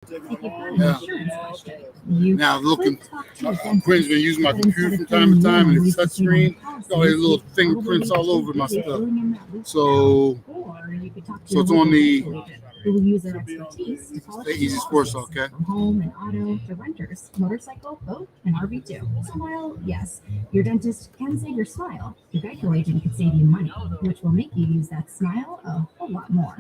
Yeah. Now looking, Quinn's been using my computer from time to time, and it's touch screen. Got his little fingerprints all over my stuff. So it's on the Easy Sports, okay? Home and auto to renters, motorcycle, boat, and RV too. So while, yes, your dentist can save your smile, your Geico agent could save you money, which will make you use that smile a whole lot more.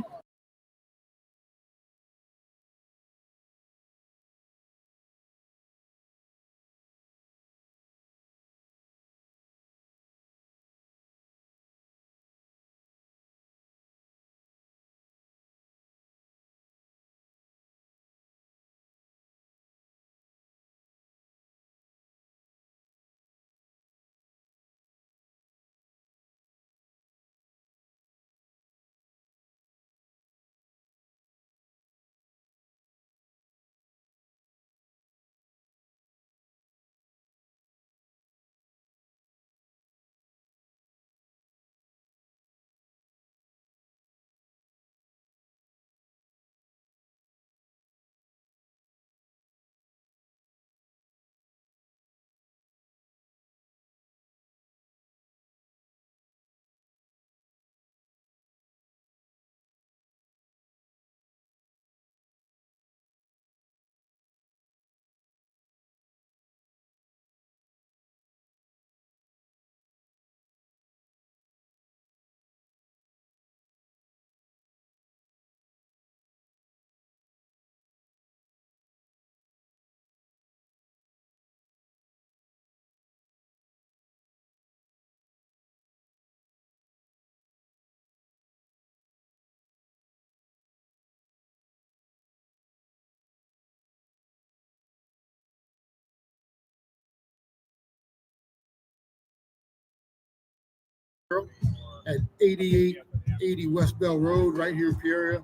At 8880 West Bell Road, right here in Peoria.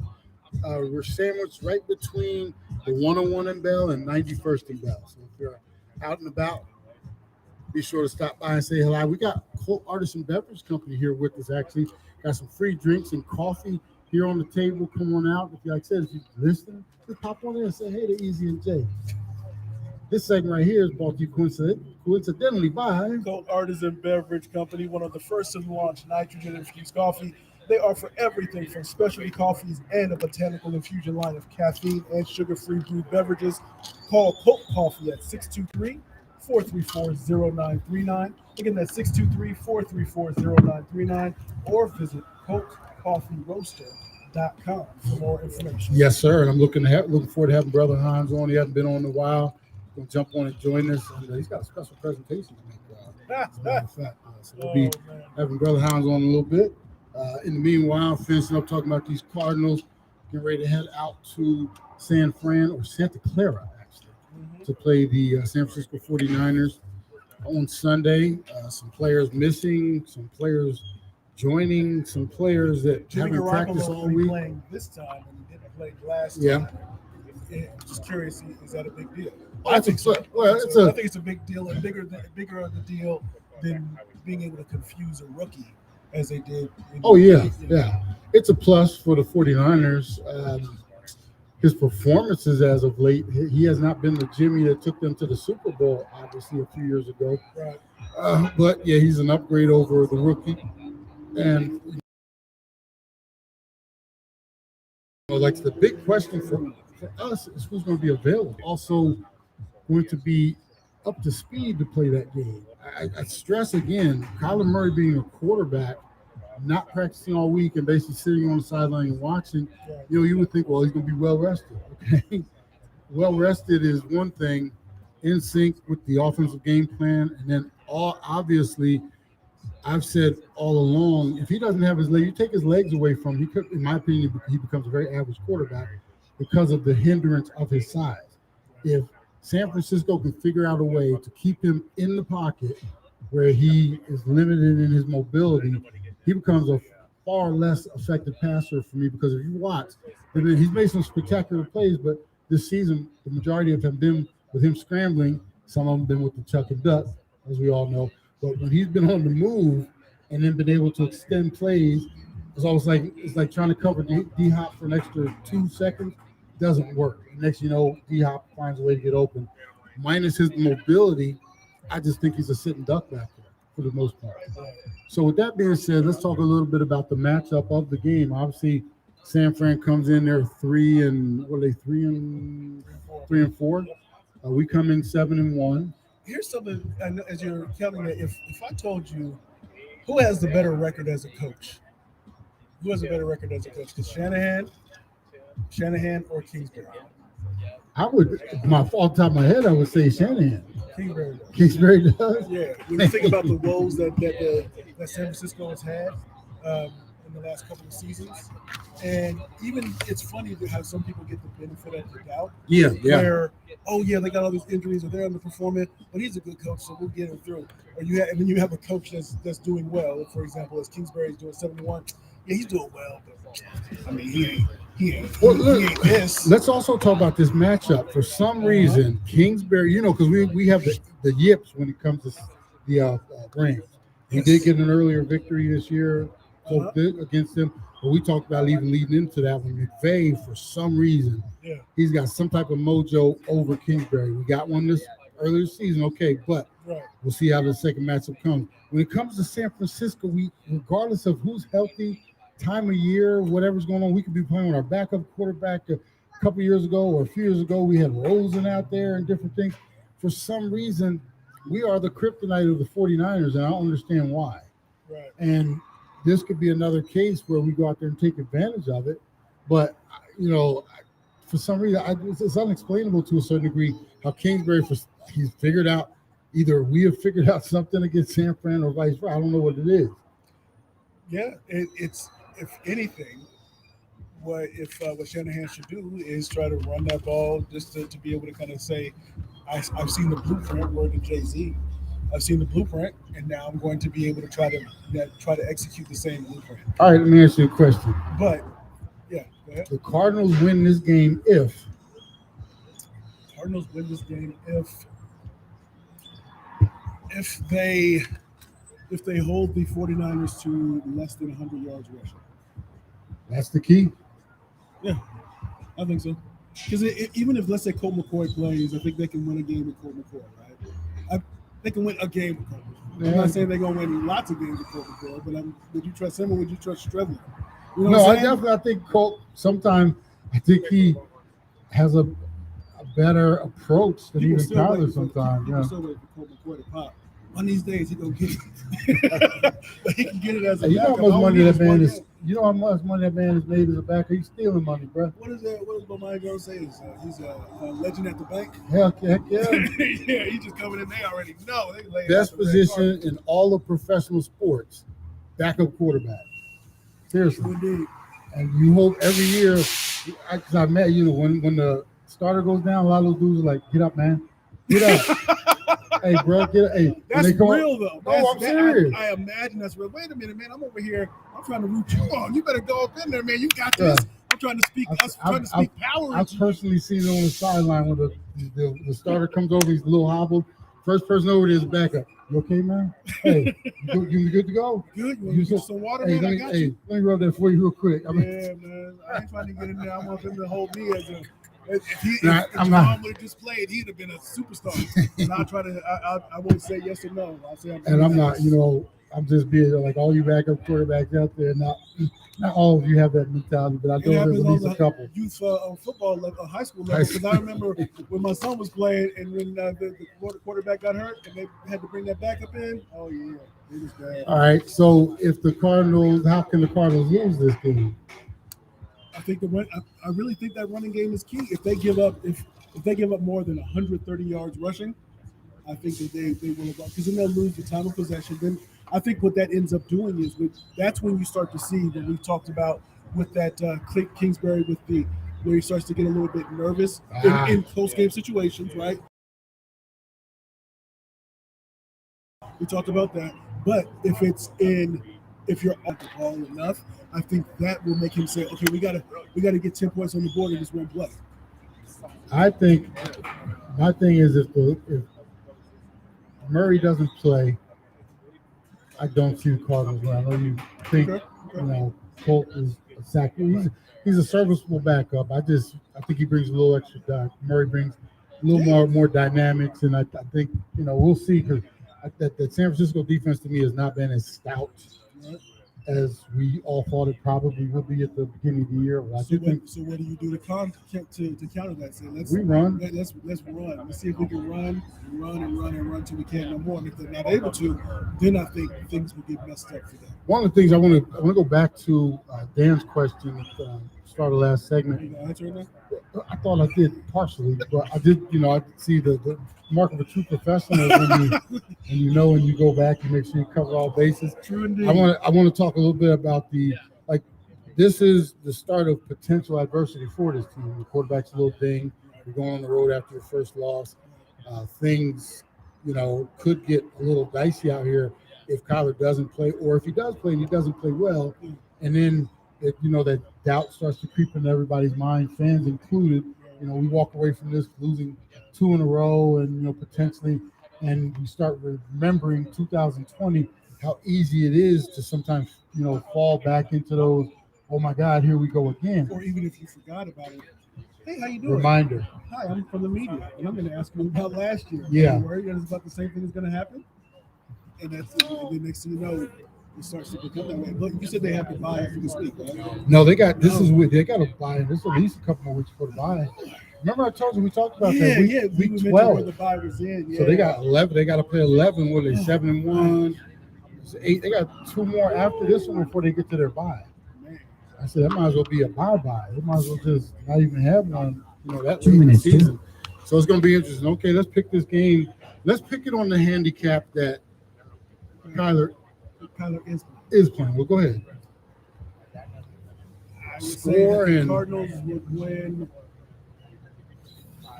We're sandwiched right between the 101 and Bell and 91st and Bell. So if you're out and about, be sure to stop by and say hello. We got Colt Artisan Beverage Company here with us, actually. Got some free drinks and coffee here on the table. Come on out. If you, like I said, if you're listening, just pop on in and say hey to Easy and Jay. This segment right here is brought to you coincidentally by Colt Artisan Beverage Company, one of the first to launch nitrogen-infused coffee. They offer everything from specialty coffees and a botanical infusion line of caffeine and sugar-free brewed beverages. Call Colt Coffee at 623-434-0939. Again, that's 623-434-0939, or visit ColtCoffeeRoaster.com for more information. Yes, sir. And I'm looking forward to having Brother Hans on. He hasn't been on in a while. Going to jump on and join us. And, he's got a special presentation to make. As a matter of fact, so we'll be having Brother Hans on in a little bit. In the meanwhile, finishing up talking about these Cardinals, getting ready to head out to San Fran or Santa Clara, actually, to play the San Francisco 49ers on Sunday. Some players missing, some players joining, some players that haven't practiced all week. Playing this time and he didn't play last time. Just curious, is that a big deal? I think so. I think it's a big deal, and bigger of the deal than being able to confuse a rookie as they did. It's a plus for the 49ers. His performances as of late, he has not been the Jimmy that took them to the Super Bowl, obviously, a few years ago. Right. But, yeah, he's an upgrade over the rookie. And, like the big question for us is who's going to be available. Also going to be up to speed to play that game. I stress again, Kyler Murray being a quarterback, not practicing all week and basically sitting on the sideline and watching, you would think, well, he's going to be well rested. Okay, well rested is one thing, in sync with the offensive game plan, and then obviously, I've said all along, if he doesn't have his leg, you take his legs away from him, he could, in my opinion, he becomes a very average quarterback because of the hindrance of his size. If San Francisco can figure out a way to keep him in the pocket where he is limited in his mobility, he becomes a far less effective passer for me, because if you watch, he's made some spectacular plays, but this season, the majority of them been with him scrambling. Some of them been with the chuck and duck, as we all know. But when he's been on the move and then been able to extend plays, it's almost like trying to cover D-Hop for an extra 2 seconds. doesn't work. Next, you know, D-Hop finds a way to get open. Minus his mobility, I just think he's a sitting duck back there for the most part. So with that being said, let's talk a little bit about the matchup of the game. Obviously, San Fran comes in there 3 and 4. We come in 7-1. Here's something, as you're counting it, if I told you who has the better record as a coach, who has a better record as a coach? Because Shanahan or Kingsbury? I would, off the top of my head, I would say Shanahan. Kingsbury does. Kingsbury does? Yeah. When you think about the woes that San Francisco has had in the last couple of seasons, and even it's funny to have some people get the benefit of the doubt. Yeah. Where, they got all these injuries or they're underperforming, but he's a good coach, so we'll get him through. Or and then you have a coach that's doing well. For example, as Kingsbury's doing 71, yeah, he's doing well, but I mean, he ain't this. Let's also talk about this matchup. For some reason, Kingsbury, you know, because we have the yips when it comes to the Rams. He did get an earlier victory this year against them, but we talked about even leading into that one. McVay, for some reason, he's got some type of mojo over Kingsbury. We got one this earlier season, okay, but we'll see how the second matchup comes. When it comes to San Francisco, we, regardless of who's healthy, time of year, whatever's going on, we could be playing with our backup quarterback. A couple years ago or a few years ago, we had Rosen out there and different things. For some reason, we are the kryptonite of the 49ers, and I don't understand why. Right. And this could be another case where we go out there and take advantage of it. But, you know, for some reason, it's unexplainable to a certain degree how Kingsbury, he's figured out, either we have figured out something against San Fran or vice versa. I don't know what it is. Yeah, it's, if anything, what Shanahan should do is try to run that ball just to be able to kind of say, I've seen the blueprint, word to Jay-Z. I've seen the blueprint, and now I'm going to be able to try to execute the same blueprint. All right, let me ask you a question. But, yeah, go ahead. The Cardinals win this game if they hold the 49ers to less than 100 yards rushing. That's the key? Yeah, I think so. Because even if, let's say, Colt McCoy plays, I think they can win a game with Colt McCoy, right? They can win a game with Colt McCoy. Yeah. I'm not saying they're going to win lots of games with Colt McCoy, but would you trust him or would you trust Trevor? You know I think Colt, sometimes I think he has a better approach than even Tyler sometimes. People still wait for Colt McCoy to pop. One of these days, he gonna get it. He can get it as a backup. You know how much money that man has made as a backup? He's stealing money, bro. What is that? What does my man gonna say? He's a legend at the bank. Heck yeah. Yeah, he's just coming in. They already know. Best position in all of professional sports, backup quarterback. Seriously. Indeed. And you hope every year, because I met, you know, when the starter goes down, a lot of those dudes are like, get up, man. Get up. Hey, bro, get up. Hey, that's real, though. I'm serious. I imagine that's real. Wait a minute, man. I'm over here. I'm trying to root you on. You better go up in there, man. You got this. I'm trying to speak power. I've personally seen it on the sideline when the starter comes over, he's a little hobbled. First person over there is backup. You okay, man? Hey, you good to go? Good. You get some water, man? I got you. Let me rub that for you real quick. Man. I ain't trying to get in there. I want him to hold me as a... If Javon would have just played, he'd have been a superstar. And I won't say yes or no. I'll say I'm not, you know, I'm just being like all you backup quarterbacks out there. Not all of you have that mentality, but I know there's at least a couple. Youth football level, high school level. Because I remember when my son was playing and when the quarterback got hurt and they had to bring that backup in. Oh yeah, it was bad. All right, so how can the Cardinals lose this game? I think I really think that running game is key. If they give up more than 130 yards rushing, I think that they will, because then they'll lose the time of possession. Then I think what that ends up doing is that's when you start to see what we talked about with that Kingsbury where he starts to get a little bit nervous in close game situations, right? We talked about that, but if you're off the ball enough, I think that will make him say, okay, we gotta get 10 points on the board in this one play. I think my thing is if Murray doesn't play, I don't see the Cardinals. I know you think you know Colt is sack. He's a serviceable backup. I think he brings a little extra. Murray brings a little more dynamics, and I think we'll see because that San Francisco defense to me has not been as stout as we all thought it probably would be at the beginning of the year. So what do you do to counter that? Say we run. Let's run. Let's see if we can run till we can't no more. And if they're not able to, then I think things will get messed up for them. One of the things I want to go back to Dan's question at the start of the last segment. You gonna answer it now? I thought I did partially, but I did. I see the mark of a true professional is when you go back and make sure you cover all bases. True indeed. I want to talk a little bit about this is the start of potential adversity for this team. The quarterback's a little thing. You're going on the road after your first loss. Things could get a little dicey out here if Kyler doesn't play, or if he does play and he doesn't play well, and then that doubt starts to creep into everybody's mind, fans included. We walk away from this losing 2 in a row, and potentially, and we start remembering 2020, how easy it is to sometimes fall back into those. Oh my God, here we go again. Or even if you forgot about it. Hey, how you doing? Reminder. Hi, I'm from the media, and I'm going to ask you about last year. Yeah. Are you worried that it's about the same thing that's going to happen? And then next thing you know, it starts to become that way. But you said they have to buy after this week, right? No, they got to buy. This is at least a couple more weeks before the buy. Remember I told you we talked about that week 12. Where the buy was in. Yeah. So they got 11. They got to play 11. What are they 7-1? 8. They got 2 more after this one before they get to their buy. I said that might as well be a bye. They might as well just not even have one. That 2 minutes season. So it's going to be interesting. Okay, let's pick this game. Let's pick it on the handicap that Kyler is playing. Well, go ahead. Score the and Cardinals would win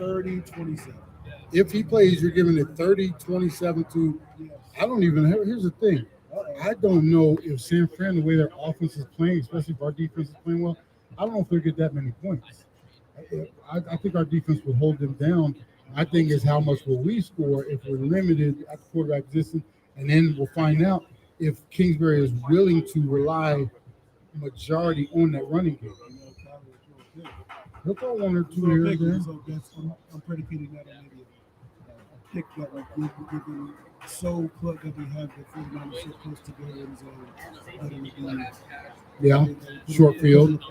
30-27. If he plays, you're giving it 30-27 to. I don't even have. Here's the thing. I don't know if San Fran, the way their offense is playing, especially if our defense is playing well, I don't know if they'll get that many points. I think our defense will hold them down. I think is how much will we score if we're limited at the quarterback position, and then we'll find out if Kingsbury is willing to rely majority on that running game. He'll throw 1 or 2 years there. So I'm predicating that on maybe a pick that would give them so close that we have the 49ers so close to their end zone that it would be. Yeah, short field.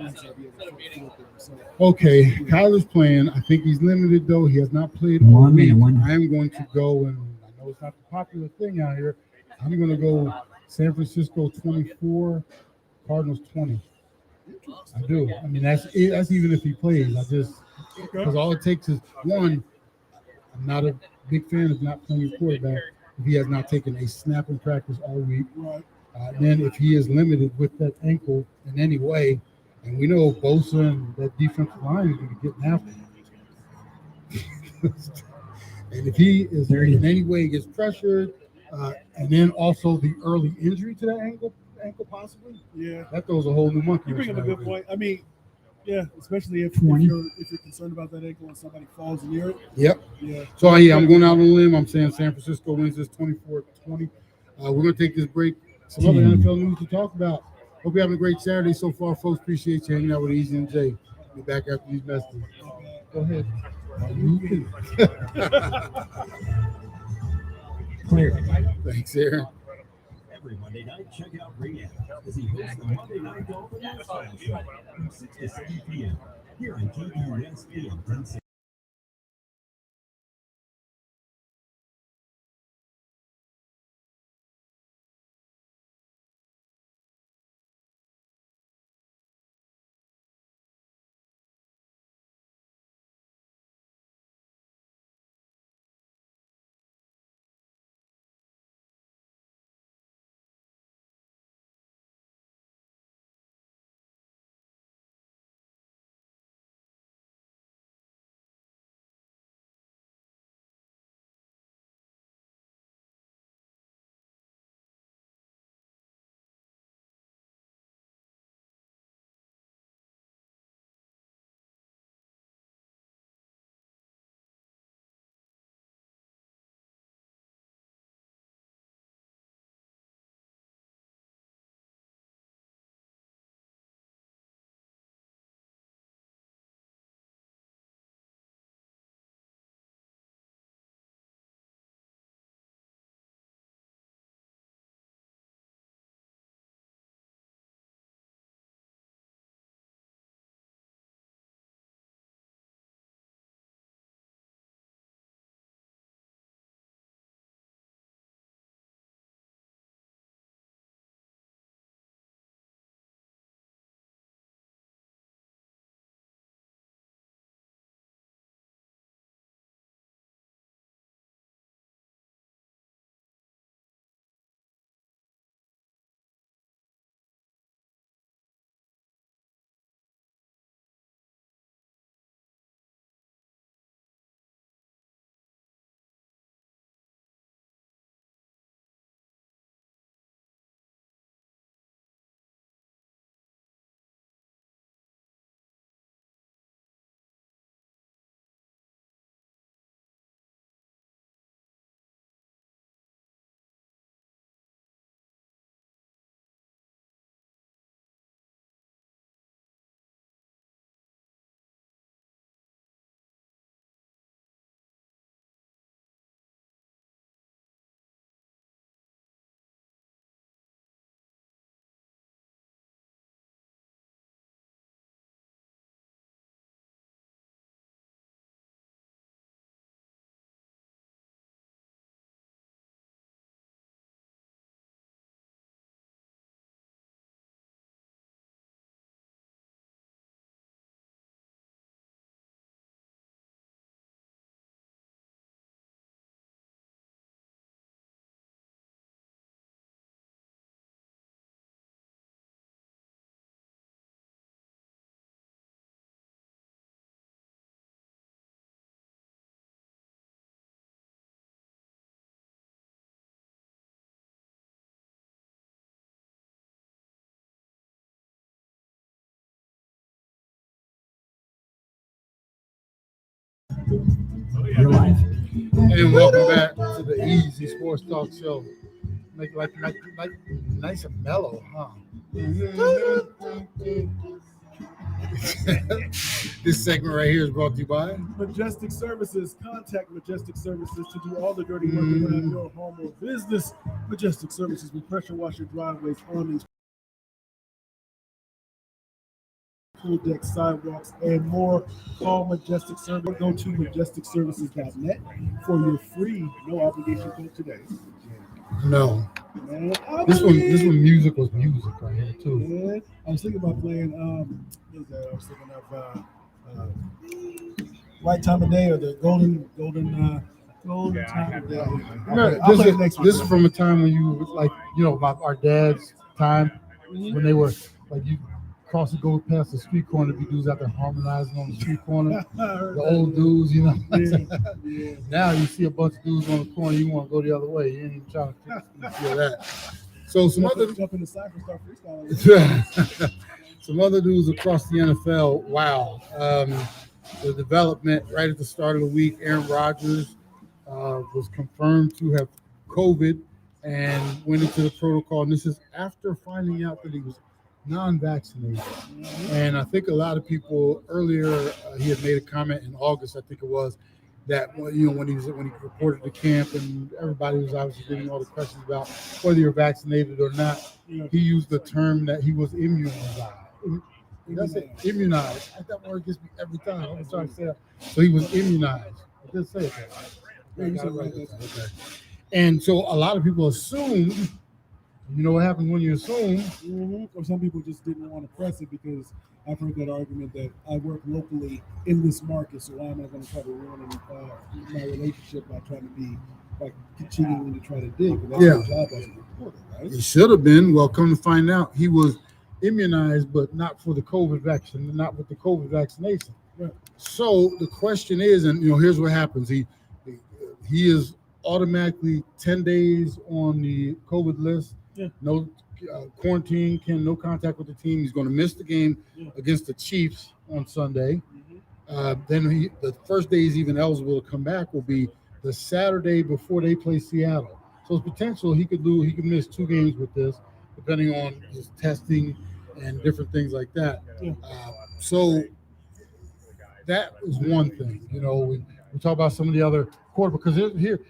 Okay, Kyler's playing. I think he's limited, though. He has not played all week. I am going to go, and I know it's not the popular thing out here. I'm going to go San Francisco 24, Cardinals 20. I do. I mean, that's even if he plays. Because all it takes is one. I'm not a big fan of not playing your quarterback if he has not taken a snap in practice all week. Then if he is limited with that ankle in any way, and we know Bosa and that defensive line is going to be getting after him. And if he is in any way gets pressured, and then also the early injury to that ankle possibly, that throws a whole new monkey. You bring up a good point. I mean, especially if you're concerned about that ankle and somebody falls near it. Yep. Yeah. So I'm going out on a limb. I'm saying San Francisco wins this 24-20. We're going to take this break. Some other NFL news to talk about. Hope you're having a great Saturday so far, folks. Appreciate you hanging out with Easy and Jay. Be back after these messages. Go ahead. Clear. Thanks, Aaron. Every Monday night, check out Ray as he hosts the Monday Night Golf and Lifestyle Show from 6 to 7 p.m. here on KUSP in Princeton. Your life. And welcome back to the Easy Sports Talk Show. Make like nice and mellow, huh? This segment right here is brought to you by Majestic Services. Contact Majestic Services to do all the dirty work around your home or business. Majestic Services will pressure wash your driveways, awnings, pool decks, sidewalks, and more. Call Majestic Service. Go to majesticservices.net for your free, no obligation quote today. No. Man, This one music was music right here too. Yeah, I was thinking about playing. What is that? I was thinking of Right Time of Day or the Golden Time of Day. I'll play it next week. This is from a time when you was like, our dad's time when they were like you go past the street corner, the dudes out there harmonizing on the street corner. The old dudes, Yeah. Now you see a bunch of dudes on the corner, you want to go the other way. You ain't even trying to feel that. So some other jump in the side and start freestyling. some other dudes across the NFL. Wow. The development right at the start of the week, Aaron Rodgers was confirmed to have COVID and went into the protocol. And this is after finding out that he was non-vaccinated. And I think a lot of people earlier, he had made a comment in August, I think it was, that when he reported to camp and everybody was obviously getting all the questions about whether you're vaccinated or not, he used the term that he was immunized. That's it, immunized. That word gets me every time. I'm trying to say that. So he was immunized. I did say it. Yeah, you said it right. Okay. And so a lot of people assumed. You know what happens when you assume? Or some people just didn't want to press it because I've heard that argument that I work locally in this market, so why am I going to try to ruin my relationship by continuing to try to dig? But that's my job as a reporter, right? It should have been. Well, come to find out, he was immunized, but not for the COVID vaccine, not with the COVID vaccination. Right. So the question is, and here's what happens: he is automatically 10 days on the COVID list. Yeah. No quarantine, no contact with the team. He's going to miss the game against the Chiefs on Sunday. Then the first day he's even eligible to come back will be the Saturday before they play Seattle. So it's potential he could miss 2 games with this, depending on his testing and different things like that. So that was one thing. We talk about some of the other quarterbacks because here.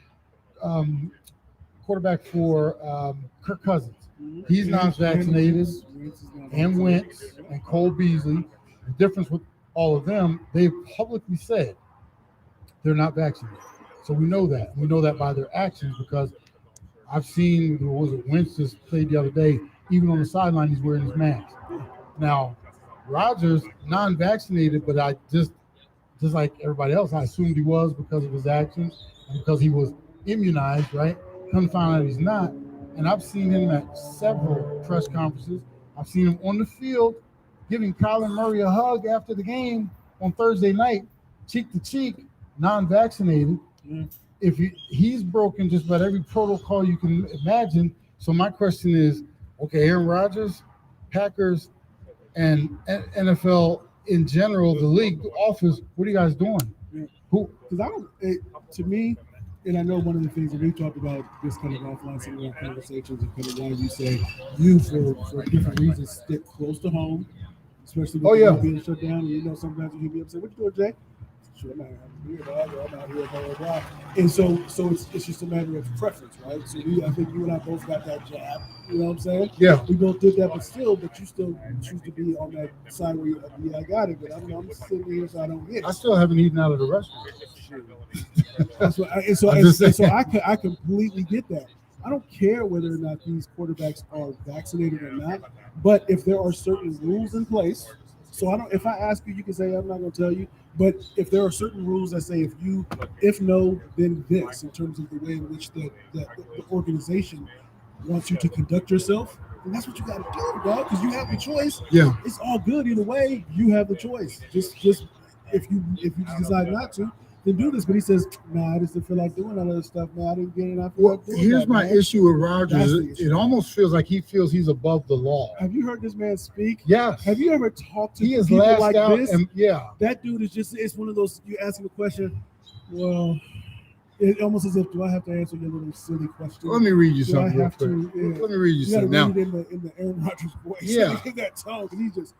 Quarterback for Kirk Cousins. He's not vaccinated, and Wentz and Cole Beasley. The difference with all of them, they've publicly said they're not vaccinated. So we know that. We know that by their actions because I've seen, Wentz just played the other day, even on the sideline, he's wearing his mask. Now, Rodgers, non-vaccinated, but I just like everybody else, I assumed he was because of his actions and because he was immunized, right? Come find out he's not. And I've seen him at several press conferences. I've seen him on the field giving Kyler Murray a hug after the game on Thursday night, cheek to cheek, non-vaccinated. If he's broken just about every protocol you can imagine. So my question is, okay, Aaron Rodgers, Packers, and NFL in general, the league, the office, what are you guys doing? Because to me, and I know one of the things that we talked about, this kind of offline, some of our conversations, and kind of why you say you, for different reasons, stick close to home, especially with being shut down. And sometimes you hear me up say, "What you doing, Jay?" Sure, I'm out here, dog. I'm out here, blah, blah, blah. And so it's just a matter of preference, right? So I think you and I both got that jab. You know what I'm saying? Yeah. We both did that, but you still choose to be on that side where I got it, but I'm sitting here so I don't get it. I still haven't eaten out of the restaurant. I completely get that. I don't care whether or not these quarterbacks are vaccinated or not, but if there are certain rules in place, if I ask you, you can say I'm not going to tell you, but if there are certain rules that say if no, then this, in terms of the way in which the organization wants you to conduct yourself, then that's what you got to do, bro. Because you have the choice. Yeah, it's all good either way. You have the choice. Just if you decide not to, to do this, but he says, "Nah, I just didn't feel like doing all that stuff, man. I didn't get it. I feel Well, like doing here's that, my man." issue with Rodgers. That's the It issue. almost feels like he feels he's above the law. Have you heard this man speak? Yes. Have you ever talked to He is people lashed like out, this? and That dude is just—it's one of those. You ask him a question, well, it almost as if, do I have to answer your little silly question? let me read you Do I something real have quick. to? Yeah. Let me read you You got to something now. read it in the Aaron Rodgers voice. Yeah. In that tone, because he's just.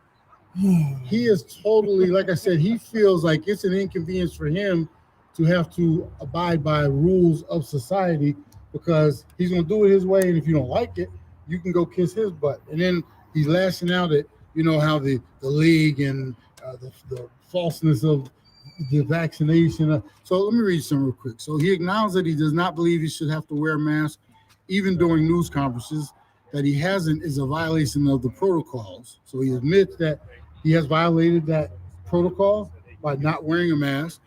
He is totally, like I said, he feels like it's an inconvenience for him to have to abide by rules of society because he's going to do it his way. And if you don't like it, you can go kiss his butt. And then he's lashing out at, how the league and the falseness of the vaccination. So let me read some real quick. So he acknowledged that he does not believe he should have to wear a mask even during news conferences. That he hasn't is a violation of the protocols. So he admits that he has violated that protocol by not wearing a mask.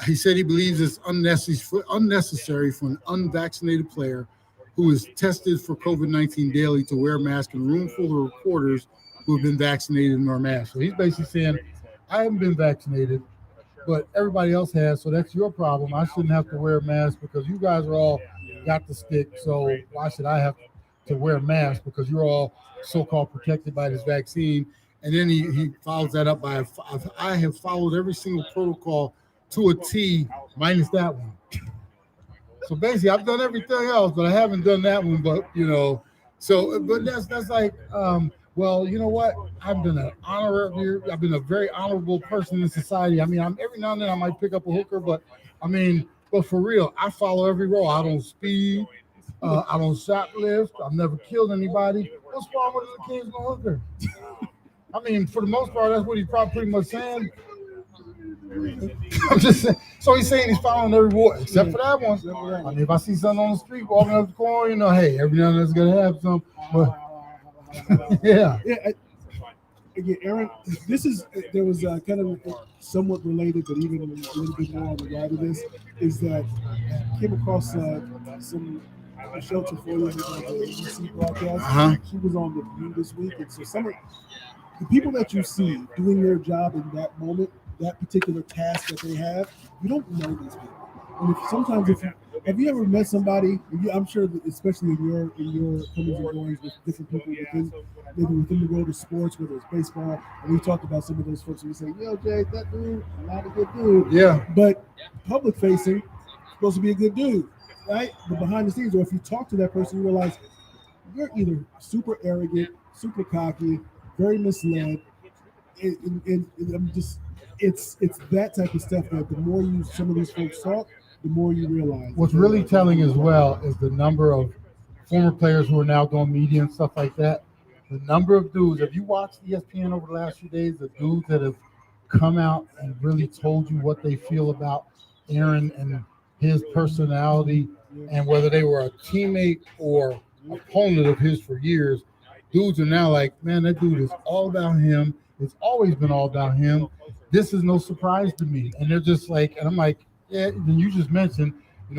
He said he believes it's unnecessary for an unvaccinated player who is tested for COVID-19 daily to wear a mask in a room full of reporters who have been vaccinated and wear masks. So he's basically saying, I haven't been vaccinated, but everybody else has, so that's your problem. I shouldn't have to wear a mask because you guys are all got the stick, so why should I have to wear a mask because you're all so-called protected by this vaccine? And then he follows that up by, I have followed every single protocol to a T minus that one. So basically, I've done everything else, but I haven't done that one. But but that's like, well, you know what? I've been I've been a very honorable person in society. I mean, every now and then I might pick up a hooker, but but for real, I follow every rule. I don't speed. I don't shoplift. I've never killed anybody. What's wrong with the kids no hooker? I mean, for the most part, that's what he's probably pretty much saying. I'm just saying. So he's saying he's following every rule except for that one. I mean, if I see something on the street walking up the corner, hey, every now and then it's gonna have some. But yeah. Again, Aaron, there was kind of somewhat related, but even a little bit more on the right of this is that I came across Michelle Tafoya, who's on the ABC broadcast. She was on the View this week, and so some of the people that you see doing their job in that moment, that particular task that they have, you don't know these people. And have you ever met somebody? I'm sure that especially in your comings and goings with different people within the world of sports, whether it's baseball, and we talked about some of those folks. And we say, "Yo, Jay, that dude, not a good dude." Yeah. But public facing, supposed to be a good dude, right? But behind the scenes, or if you talk to that person, you realize you're either super arrogant, super cocky, very misled, and I'm just. It's that type of stuff that the more some of these folks talk, the more you realize. What's really telling as well is the number of former players who are now doing media and stuff like that. The number of dudes, if you watched ESPN over the last few days, the dudes that have come out and really told you what they feel about Aaron and his personality, and whether they were a teammate or opponent of his for years, dudes are now like, man, that dude is all about him. It's always been all about him. This is no surprise to me. And they're just like, and I'm like, yeah, then you just mentioned,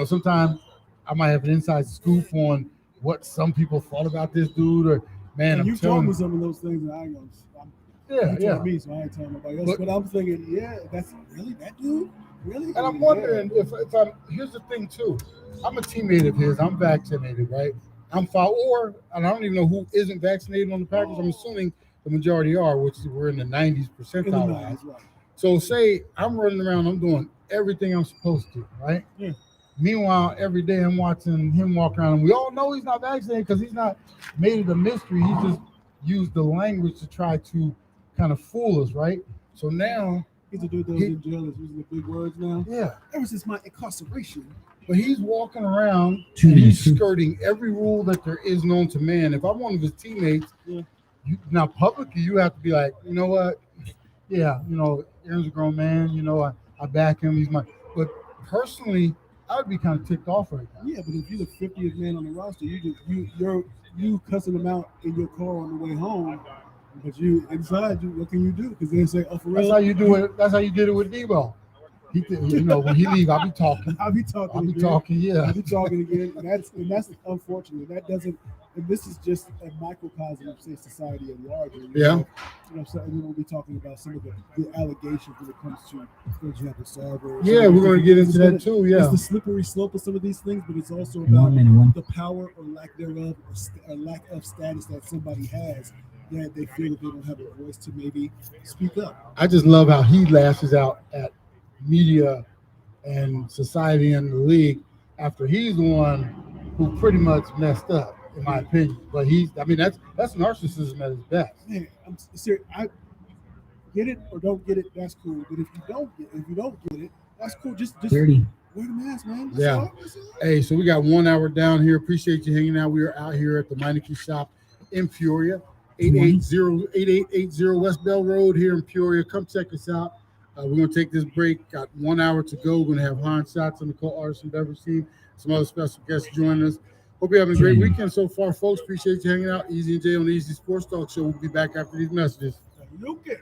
sometimes I might have an inside scoop on what some people thought about this dude, or man, you've told me some of those things, and I ain't gonna. Yeah. Me, so I ain't telling nobody else. But I'm thinking, yeah, that's really that dude, really. And I'm wondering if I'm. Here's the thing too. I'm a teammate of his. I'm vaccinated, right? And I don't even know who isn't vaccinated on the Packers. I'm assuming the majority are, which we're in the 90s percentile. Right. So say I'm running around, I'm doing everything I'm supposed to, right? Yeah. Meanwhile, every day I'm watching him walk around, and we all know he's not vaccinated because he's not made it a mystery. He just used the language to try to kind of fool us, right? So now he's a dude that was in jail is using the big words now. Yeah. Ever since my incarceration. But he's walking around and he's skirting every rule that there is known to man. If I'm one of his teammates, now publicly you have to be like, you know what? Yeah, Aaron's a grown man. I back him. He's but personally, I would be kind of ticked off right now. Yeah, but if you're the 50th man on the roster, you cussing them out in your car on the way home, but you inside what can you do? Because they say, "Oh, for real." That's how you do it. That's how you did it with Debo. When he leave, I'll be talking. I'll be talking. Yeah. I'll be talking again. And that's unfortunate. That doesn't. and this is just a microcosm of, say, society at large. So and then we'll be talking about some of the allegations when it comes to, for example, Sarver. Yeah, we're going to get into that too. Yeah, it's the slippery slope of some of these things, but it's also about the power or lack thereof, or lack of status that somebody has, that they feel that they don't have a voice to maybe speak up. I just love how he lashes out at media and society and the league after he's the one who pretty much messed up, in my opinion. But that's narcissism at its best. Man, I'm serious. I get it or don't get it, that's cool. But if you don't get it, that's cool. Just wear the mask, man. That's all. Hey, so we got 1 hour down here. Appreciate you hanging out. We are out here at the Meineke shop in Peoria, 8880 West Bell Road here in Peoria. Come check us out. We're going to take this break. Got 1 hour to go. We're going to have Hans Schatz on the co-artist and beverage team. Some other special guests joining us. Hope you're having a great weekend so far, folks. Appreciate you hanging out. Easy and Jay on the Easy Sports Talk Show. We'll be back after these messages. Okay.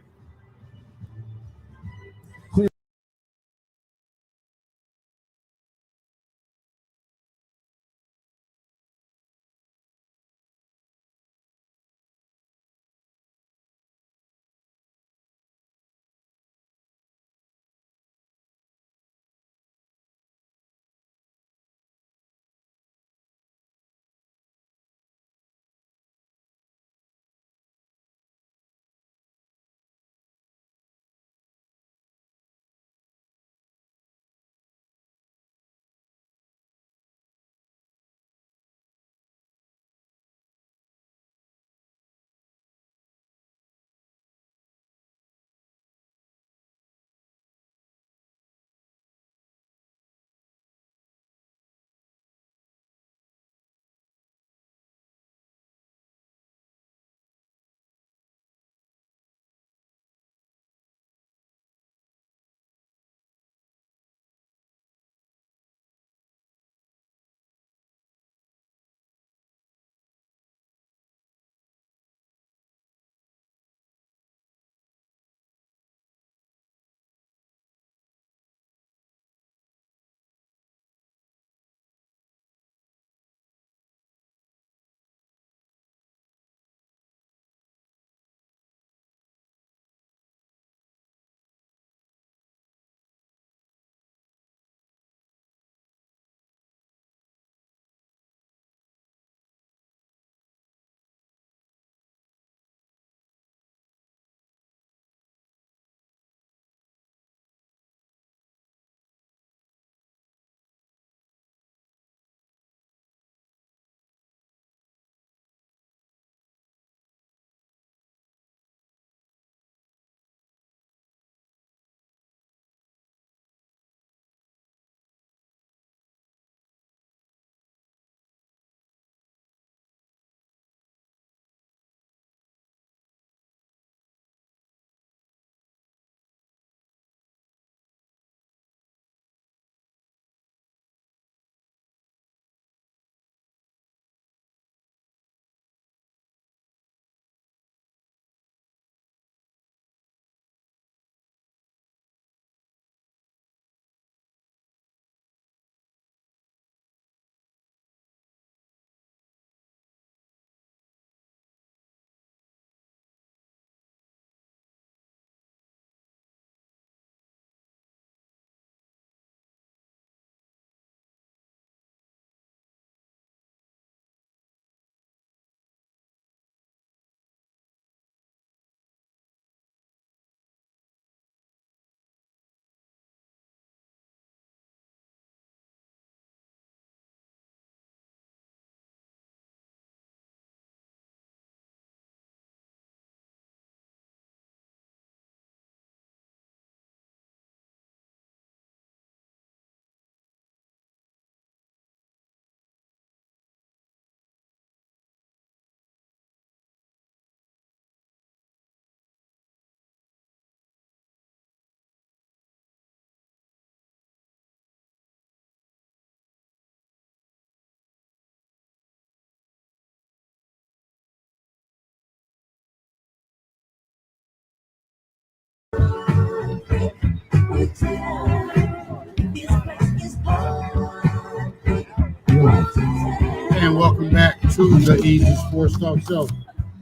And welcome back to to the Easy Sports Talk Show.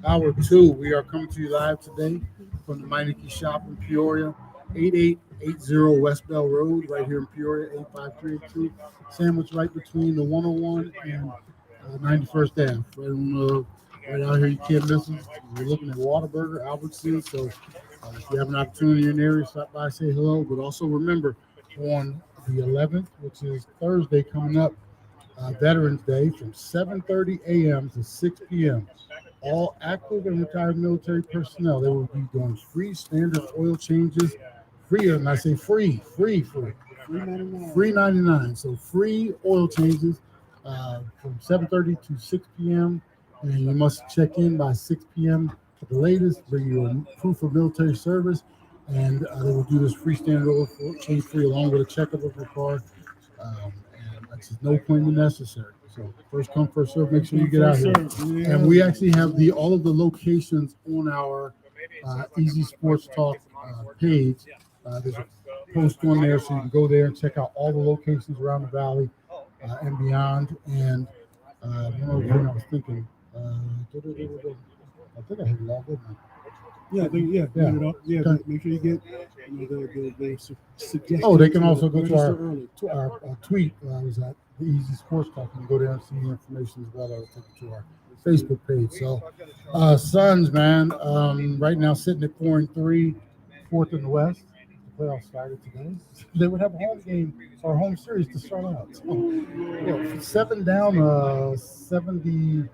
Hour 2, we are coming to you live today from the Meineke shop in Peoria, 8880 West Bell Road, right here in Peoria, 85382. Sandwiched right between the 101 and 91st Ave. Right out here, you can't miss us. We're looking at Whataburger, Albertsons. So if you have an opportunity in the area, stop by, say hello. But also remember, on the 11th, which is Thursday coming up, Veterans Day, from 7:30 a.m. to 6 p.m. All active and retired military personnel, they will be doing free standard oil changes, free, and I say free 99. So free oil changes from 7:30 to 6 p.m. And you must check in by 6 p.m. at the latest. Bring your proof of military service, and they will do this free standard oil change free along with a checkup of your car. And that's no appointment necessary. So first come, first serve. Make sure you get out here. And we actually have all of the locations on our Easy Sports Talk page. There's a post on there, so you can go there and check out all the locations around the valley and beyond. And one other thing I was thinking, I think I had it logged in. Yeah. Make sure you get the suggestions. Oh, they can also go to our tweet. I was at the Easy Sports Talk. You can go there and see the information as well. I'll take you to our Facebook page. So, Suns, man, right now sitting at 4-3, fourth in the West. The playoffs started today. They would have a home game or home series to start out. So, 7 down, 70.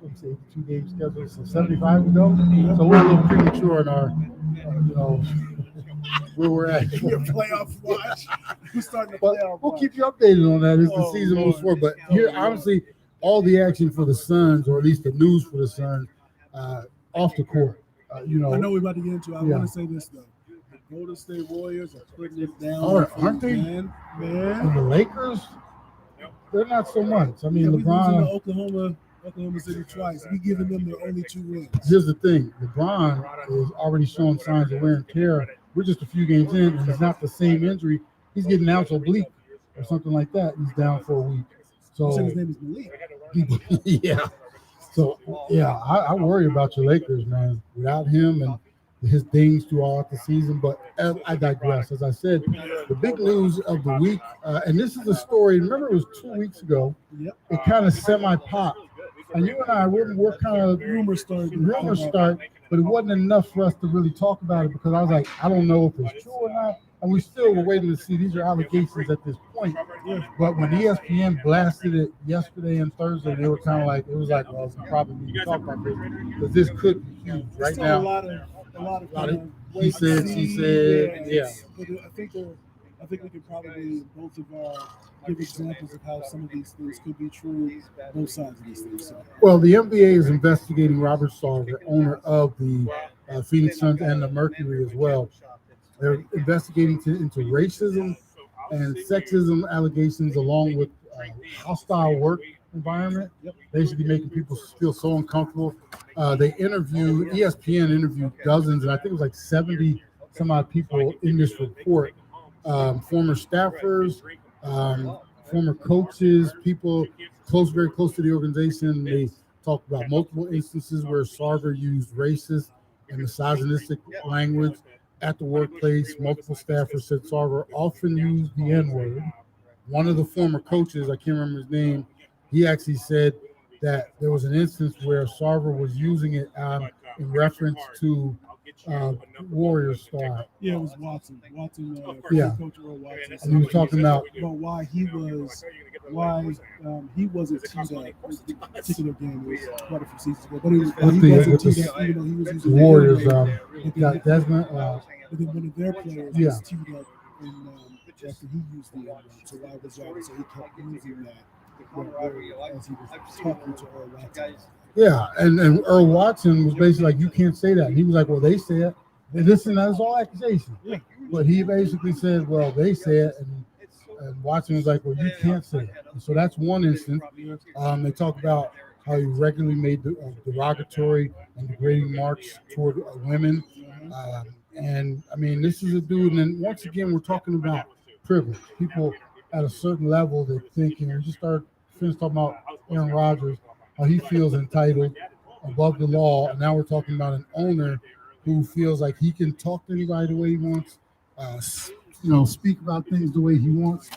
82 game schedule, so 75 to go. So we're a little premature in our, where we're at. Your playoff watch. We're starting the playoff. We'll keep you updated on that as the season moves forward. But here, honestly, all the action for the Suns, or at least the news for the Suns, off the court. I know we're about to get into it. I want to say this though: the Golden State Warriors are putting it down. Aren't they? Man. And the Lakers, they're not so much. I mean, We LeBron. Oklahoma City twice. We giving them their only 2 wins. Here's the thing: LeBron is already showing signs of wear and tear. We're just a few games in, and it's not the same injury. He's getting out oblique or something like that. He's down for a week. So his name is Malik. Yeah. So I worry about your Lakers, man. Without him and his dings throughout the season, but I digress. As I said, the big news of the week, and this is a story. Remember, it was 2 weeks ago. Yep. It kind of semi-popped. And you and I, we're kind of rumors start, but it wasn't enough for us to really talk about it because I was like, I don't know if it's true or not. And we still were waiting to see. These are allegations at this point. Yeah. But when ESPN blasted it yesterday and Thursday, they were kind of like, it was like, well, we probably need to talk about this because this could be huge right now. A lot of he said, she said, yeah. But I think we could probably both of our give examples of how some of these things could be true, both sides of these things. So. Well, the NBA is investigating Robert Sarver, owner of the Phoenix Suns and the Mercury as well. They're investigating into racism and sexism allegations along with hostile work environment, basically making people feel so uncomfortable. ESPN interviewed dozens, and I think it was like 70 some odd people in this report. Former staffers, former coaches, people very close to the organization. They talked about multiple instances where Sarver used racist and misogynistic language at the workplace. Multiple staffers said Sarver often used the N-word. One of the former coaches, I can't remember his name, he actually said that there was an instance where Sarver was using it in reference to Warriors star. Yeah, it was Watson. Coach Earl Watson. And he was talking about why he wasn't teed up. This particular game was quite a few seasons ago, but he wasn't teed up, even though he was using the Warriors. Got Desmond. But then one of their players was teed up after he used the N-word. So why was that? So he kept using that as he was talking to Earl Watson. Yeah, and Earl Watson was basically like, you can't say that. And he was like, well, they say it. And listen, that's all accusation. Yeah. But he basically said, well, they say it. And Watson was like, well, you can't say it. And so that's one instance. They talk about how he regularly made derogatory and degrading remarks toward women. And, I mean, this is a dude. And then once again, we're talking about privilege. People at a certain level that think, you just finished talking about Aaron Rodgers. how he feels entitled, above the law, and now we're talking about an owner who feels like he can talk to anybody the way he wants, speak about things the way he wants.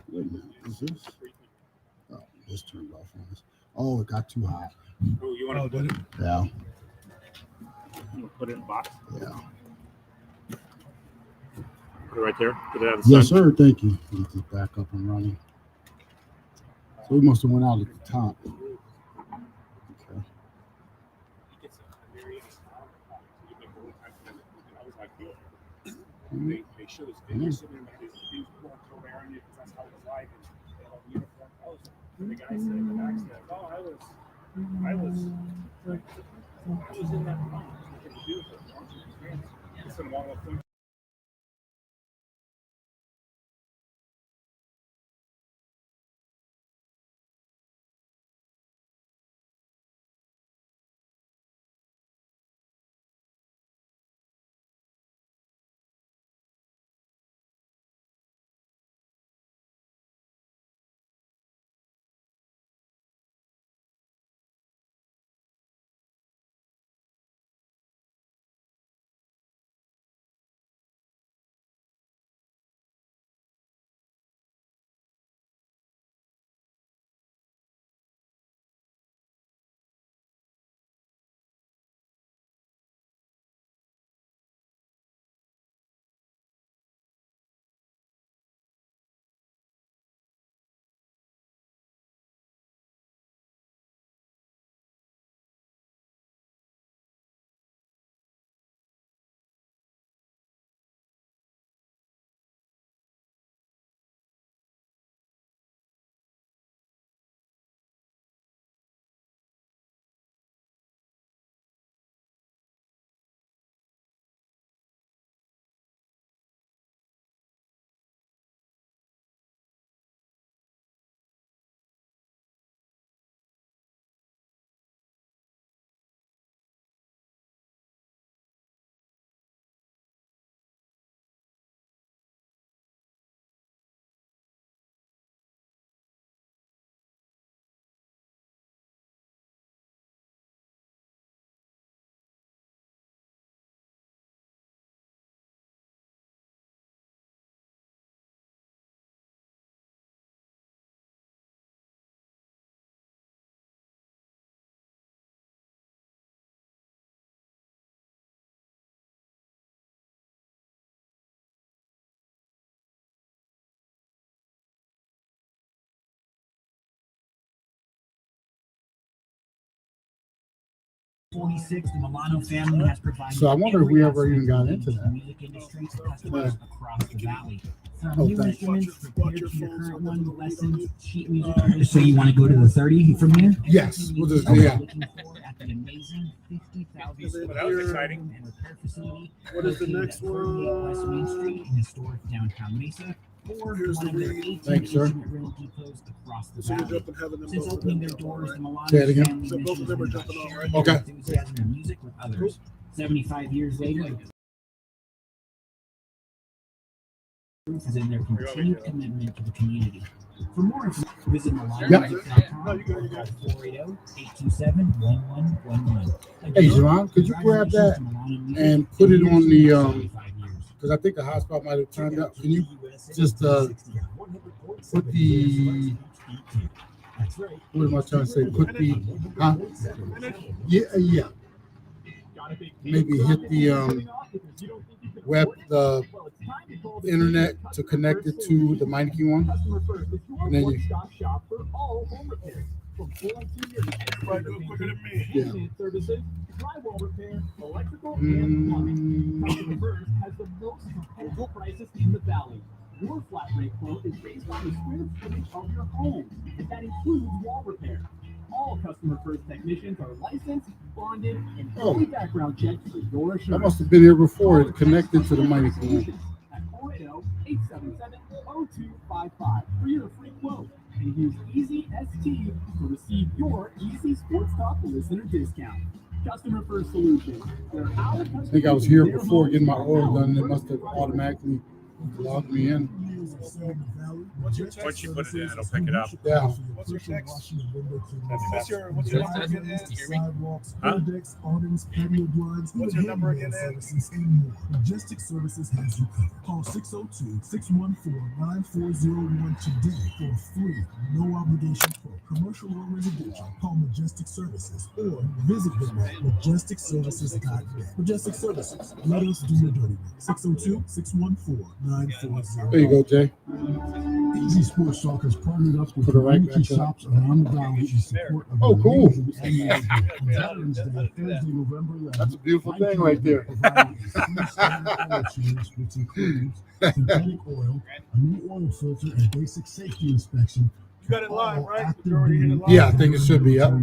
Wait a minute, is this? Oh, this turned off on us. Oh, it got too hot. Oh, you want to put it? Yeah. Put it in the box. Yeah. Put it right there. Put it out of the Yes, sun. sir. Thank you. Get this back up and running. So we must have went out at the top. Okay. They show this video sitting in his things wearing it because that's how it was like. And they have a uniform clothes. And the guy said in the back said, "Oh, I was in that room. It was beautiful. It's been a long thing." '46, the Milano family has provided. So I wonder if we ever even got into that. Music industry to customers across the valley. From Oh, new thanks. instruments prepared to your current one, lessons, sheet music. So you want to go to the 30 from here? Yes. We'll just, Okay. yeah. Looking for at the amazing 50,000 Well, that was exciting. and repair facility. What is the located next at 38 one? West Main Street in historic downtown Mesa. Or Here's one the of their lead. 18 Thanks, sir. instrument rental depots across the So you're valley. jumping heaven and Since both of opening them their jump on, doors, right? the Milano Say it again. family So both mission of them are has been jumping on, sharing right? their Okay. enthusiasm and music with others. 75 years later, proof is in their continued commitment to the community. For more information, visit milanomusic.com or call 480-827-1111. Hey, Javon, could you grab that and put it on the because I think the hotspot might have turned up. Can you just put the what am I trying to say? Put the yeah. Maybe hit the internet to connect it to the Meineke one, and then you. Right, go quicker than me. Yeah. Drywall repair, electrical, and plumbing. Customer First has the most competitive prices in the valley. Your flat rate quote is based on the square footage of your home, and that includes wall repair. All Customer First technicians are licensed, bonded, and fully background checked for your I assurance. must have been here before. It connected to the Meineke one. At home 888-888-5555 for your free quote. And use EasyST to receive your Easy Sports Talk listener discount. Customer First Solutions. I think I was here before getting my oil done. They must have automatically logged me in. What's your Once you put it in, it'll pick it up. Yeah. What's your text? What's your number again? Huh? What's your number again? Majestic Services has you covered. Call 602-614-9401 today for a free, no obligation quote. Commercial or residential, call Majestic Services or visit them at majesticservices.net. Majestic Services, let us do your dirty work. 602-614-9401. There you go, Jay. Easy Sports Talk has partnered up with Put it right community back up. shops around the valley in support of Oh, the cool. amazing annual event on Veterans Day, Thursday, November 11th. That's a beautiful thing right there. Providing a free standard oil change, which includes synthetic oil, a new oil filter, and basic safety inspection. You got it live, All right? active You're already in it duty live? Yeah, I think it should be, yep. Oil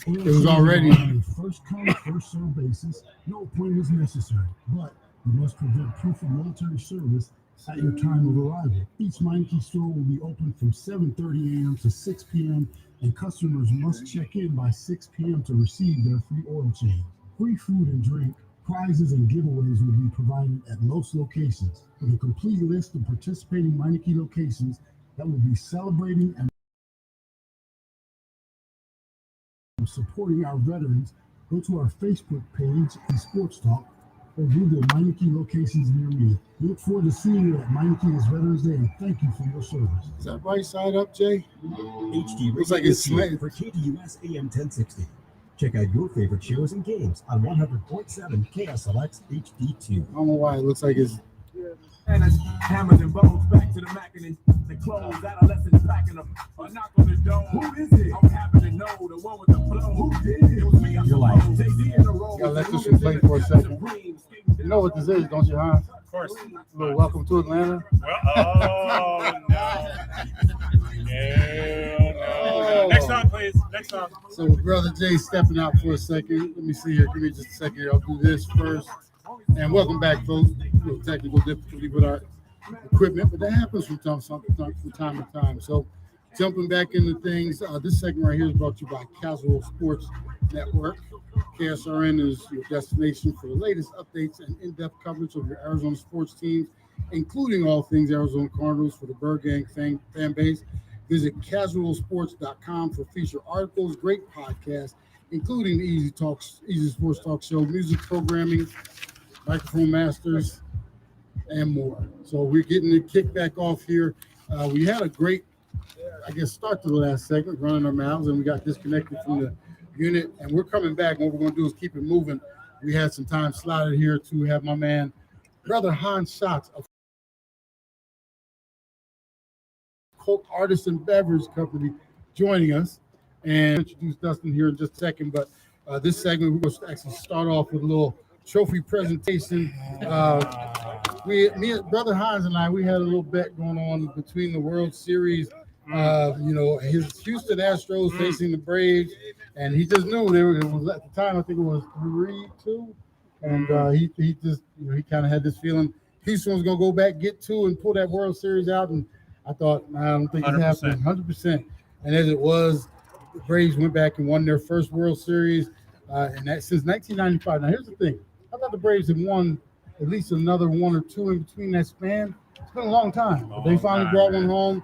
It was already- changes are on a first come, first served basis. No appointment is necessary, but you must present proof of military service at your time of arrival. Each Meineke store will be open from 7:30 a.m. to 6 p.m. and customers must check in by 6 p.m. to receive their free oil change. Free food and drink, prizes, and giveaways will be provided at most locations. With a complete list of participating Meineke locations that will be celebrating and supporting our veterans, go to our Facebook page, Sports Talk, or Google Meineke locations near me. We look forward to seeing you at Meineke this Veterans Day, and thank you for your service. Is that right side up, Jay? HD Looks like it's Radio slant. for KTUS AM 1060. Check out your favorite shows and games on 100.7 KSLX HD2. I don't know why it looks like it's. And it's hammers and bones back to the Mac and the clothes, adolescents packing them. A knock on the door. Who is it? I'm happy to know the one with the flow. Who did it? It was me. You're like, Jay-Z in the role. Gotta let this one play for a second. You know what this is, don't you, Hans? Of course. Well, welcome to Atlanta. Well, oh, no. No. Next song, please. Next song. So Brother Jay stepping out for a second. Let me see here. Give me just a second here. I'll do this first. And welcome back, folks. A little technical difficulty with our equipment, but that happens from time to time. So jumping back into things, this segment right here is brought to you by Casual Sports Network. KSRN is your destination for the latest updates and in-depth coverage of your Arizona sports teams, including all things Arizona Cardinals for the Bird Gang fan base. Visit casualsports.com for feature articles, great podcasts, including the Easy Sports Talk Show, music programming, microphone masters, and more. So we're getting the kickback off here. We had a great, start to the last segment, running our mouths, and we got disconnected from the unit, and we're coming back. What we're going to do is keep it moving. We had some time slotted here to have my man, Brother Hans Schatz of Coke Artists and Beverage Company, joining us. And introduce Dustin here in just a second, but this segment we're going to actually start off with a little trophy presentation. Me and Brother Hans and I, we had a little bet going on between the World Series. His Houston Astros facing the Braves, and he just knew it was at the time. I think it was 3-2, and he just he kind of had this feeling Houston was going to go back, get 2, and pull that World Series out. And I thought, I don't think it's happening. 100%. And as it was, the Braves went back and won their first World Series, and that since 1995. Now, here's the thing: I thought the Braves had won at least another 1 or 2 in between that span. It's been a long time, but they finally brought one home.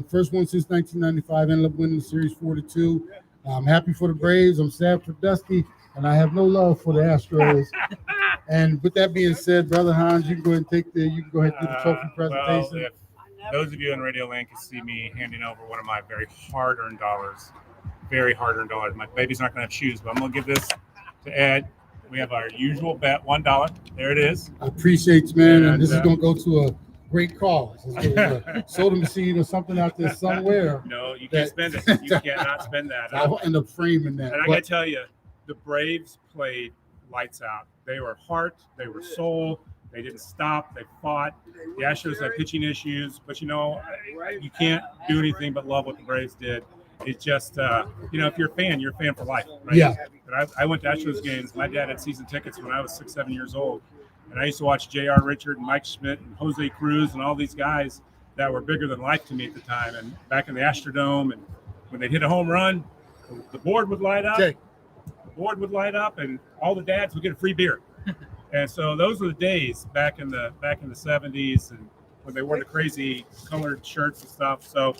First one since 1995. Ended up winning the series 4-2. I'm happy for the Braves. I'm sad for Dusty, and I have no love for the Astros. And with that being said, Brother Hans, you can go ahead and do the trophy presentation. Well, if those of you in Radio Land can see me handing over one of my very hard-earned dollars. My baby's not going to have shoes, but I'm going to give this to Ed. We have our usual bet, $1. There it is. I appreciate you, man. And this is going to go to a great cause. A soda machine or something out there somewhere. No, you can't spend it. You cannot spend that. I'll end up framing that. And I got to tell you, the Braves played lights out. They were heart. They were soul. They didn't stop. They fought. The Astros had pitching issues, but you can't do anything but love what the Braves did. It's just, if you're a fan for life, right? Yeah. But I went to Astros games. My dad had season tickets when I was 6-7 years old. And I used to watch J.R. Richard and Mike Schmidt and Jose Cruz and all these guys that were bigger than life to me at the time. And back in the Astrodome, and when they'd hit a home run, the board would light up. Okay. The board would light up, and all the dads would get a free beer. And so those were the days back in the 70s, and when they wore the crazy colored shirts and stuff. So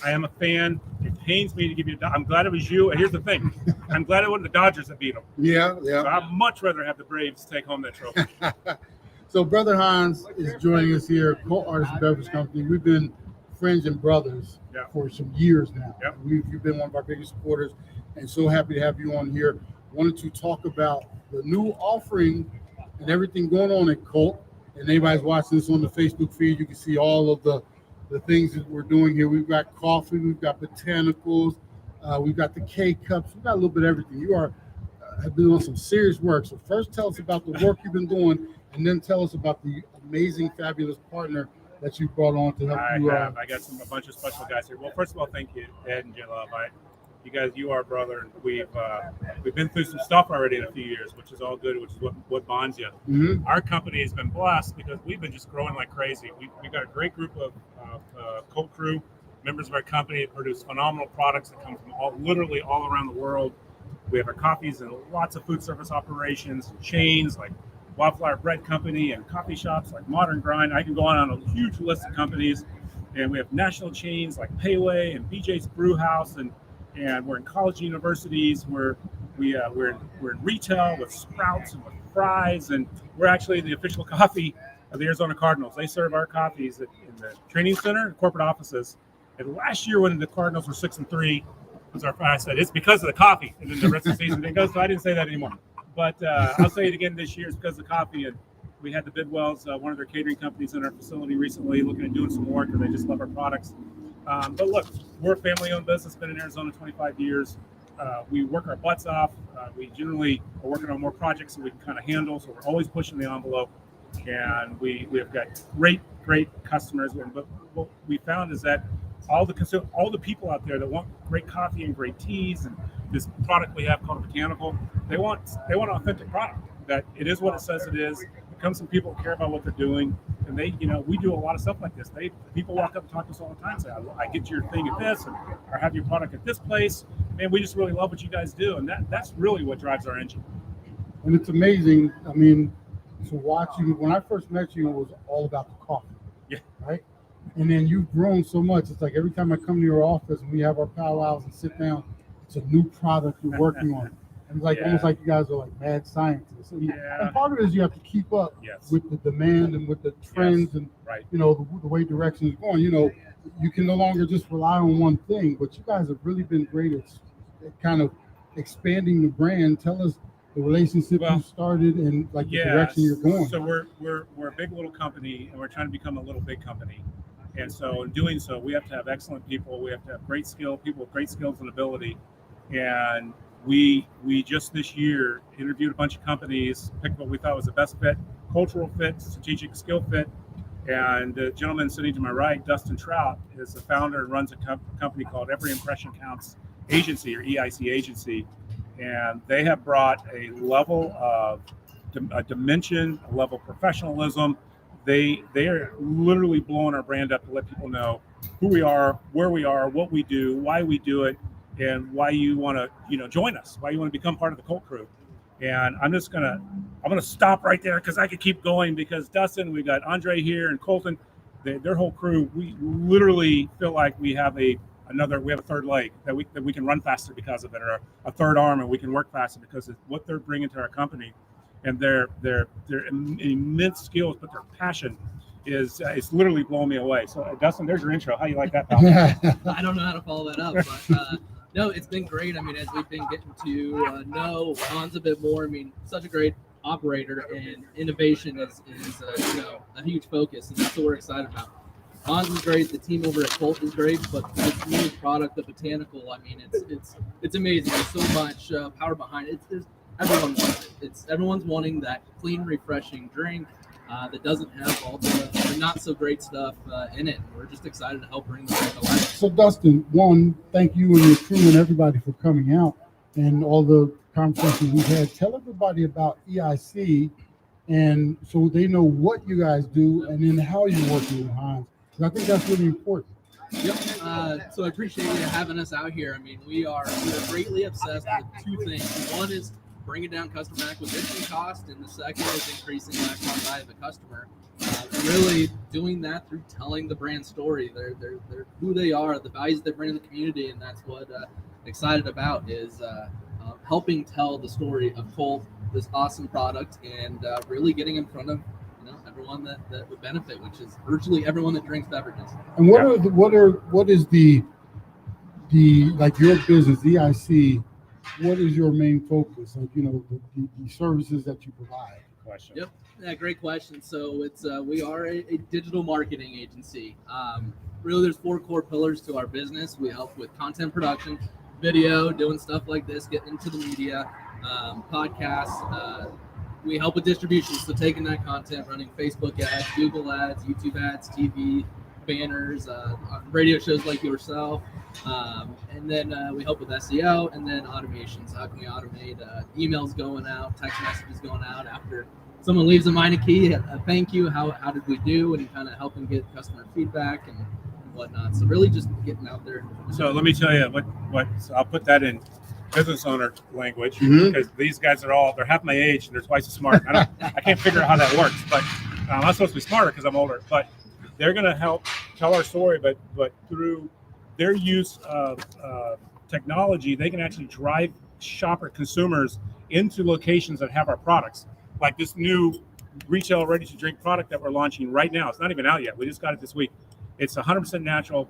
I am a fan. It pains me to give you. I'm glad it was you. And here's the thing: I'm glad it wasn't the Dodgers that beat them. Yeah. So I'd much rather have the Braves take home that trophy. So Brother Hans is joining us here, Co-Artist Beverage Company. We've been friends and brothers for some years now. Yep. You've been one of our biggest supporters, and so happy to have you on here. Wanted to talk about the new offering and everything going on at Colt. And anybody's watching this on the Facebook feed, you can see all of the things that we're doing here. We've got coffee, we've got botanicals, we've got the K-Cups, we've got a little bit of everything. You have been doing some serious work. So first tell us about the work you've been doing, and then tell us about the amazing, fabulous partner that you brought on to help you. I got a bunch of special guys here. Well, first of all, thank you, Ed and J-Love. You are brother, and we've been through some stuff already in a few years, which is all good, which is what bonds you. Mm-hmm. Our company has been blessed because we've been just growing like crazy. We've got a great group of Colt crew, members of our company that produce phenomenal products that come from literally all around the world. We have our coffees and lots of food service operations, chains like Wildflower Bread Company and coffee shops like Modern Grind. I can go on a huge list of companies, and we have national chains like Pkwy and BJ's Brew House, and we're in college universities. We're in retail with Sprouts and with Fry's, and we're actually the official coffee of the Arizona Cardinals. They serve our coffees in the training center and corporate offices. And last year, when the Cardinals were 6-3, I said it's because of the coffee, and then the rest of the season didn't go. So I didn't say that anymore. But I'll say it again this year. It's because of the coffee. And we had the Bidwells, one of their catering companies, in our facility recently, looking at doing some work, and they just love our products. But look, we're a family-owned business, been in Arizona 25 years. We work our butts off. We generally are working on more projects that we can kind of handle, so we're always pushing the envelope. And we've got great customers. But what we found is that all the people out there that want great coffee and great teas and this product we have called Botanical, they want an authentic product, that it is what it says it is. It comes from people who care about what they're doing. And we do a lot of stuff like this. People walk up and talk to us all the time and say, I get your thing at this, or have your product at this place. Man, we just really love what you guys do. And that's really what drives our engine. And it's amazing. I mean, to watch you, when I first met you, it was all about the coffee. Yeah. Right? And then you've grown so much. It's like every time I come to your office and we have our powwows and sit down, it's a new product you're working on. And it's like almost like you guys are like mad scientists. So and part of it is you have to keep up with the demand and with the trends and the way direction is going. You can no longer just rely on one thing, but you guys have really been great at kind of expanding the brand. Tell us the relationship you started and the direction you're going. So we're a big little company, and we're trying to become a little big company. And so in doing so, we have to have excellent people. We have to have great skill, people with great skills and ability. And we just this year interviewed a bunch of companies, picked what we thought was the best fit, cultural fit, strategic skill fit. And the gentleman sitting to my right, Dustin Trout, is the founder and runs a company called Every Impression Counts Agency, or EIC Agency. And they have brought a level of a dimension, a level of professionalism. They are literally blowing our brand up to let people know who we are, where we are, what we do, why we do it, and why you want to join us, why you want to become part of the Colt crew. And I'm gonna stop right there because I could keep going, because Dustin, we got Andre here and Colton, their whole crew. We literally feel like we have a third leg, that we can run faster because of it, or a third arm, and we can work faster because of what they're bringing to our company. And their immense skills, but their passion is it's literally blowing me away. So Dustin, there's your intro. How you like that, pal? I don't know how to follow that up, but no, it's been great. I mean, as we've been getting to know Hans a bit more, I mean, such a great operator, and innovation is a huge focus, and that's what we're excited about. Hans is great. The team over at Colt is great, but this new product, the Botanical, I mean, it's amazing. There's so much power behind it. Everyone wants it. Everyone's wanting that clean, refreshing drink that doesn't have all the not so great stuff in it. We're just excited to help bring the brand to life. So Dustin, one, thank you and your crew and everybody for coming out and all the conversations we've had. Tell everybody about EIC, and so they know what you guys do and then how you're working with Hans. I think that's really important. Yep. So I appreciate you having us out here. I mean, we're greatly obsessed with two things. One is bringing down customer acquisition cost, and the second is increasing lifetime value of the customer. Really doing that through telling the brand story. They're who they are, the values they bring in the community, and that's what excited about is helping tell the story of Colt, this awesome product, and really getting in front of everyone that would benefit, which is virtually everyone that drinks beverages. And what is the like your business, EIC? What is your main focus? Like the services that you provide. Question. Yep. Yeah, great question. So it's we are a digital marketing agency. Really, there's 4 core pillars to our business. We help with content production, video, doing stuff like this, getting into the media, podcasts. We help with distribution, so taking that content, running Facebook ads, Google ads, YouTube ads, TV, banners, radio shows like yourself, and then we help with SEO, and then automations. How can we automate emails going out, text messages going out after someone leaves a Meineke, a thank you, how did we do, and kind of helping get customer feedback and whatnot. So really just getting out there. So let me tell you what I'll put that in business owner language, because these guys they're half my age and they're twice as smart. I can't figure out how that works, but I'm supposed to be smarter because I'm older. But they're going to help tell our story, but through their use of technology, they can actually drive consumers into locations that have our products, like this new retail ready-to-drink product that we're launching right now. It's not even out yet. We just got it this week. It's 100% natural,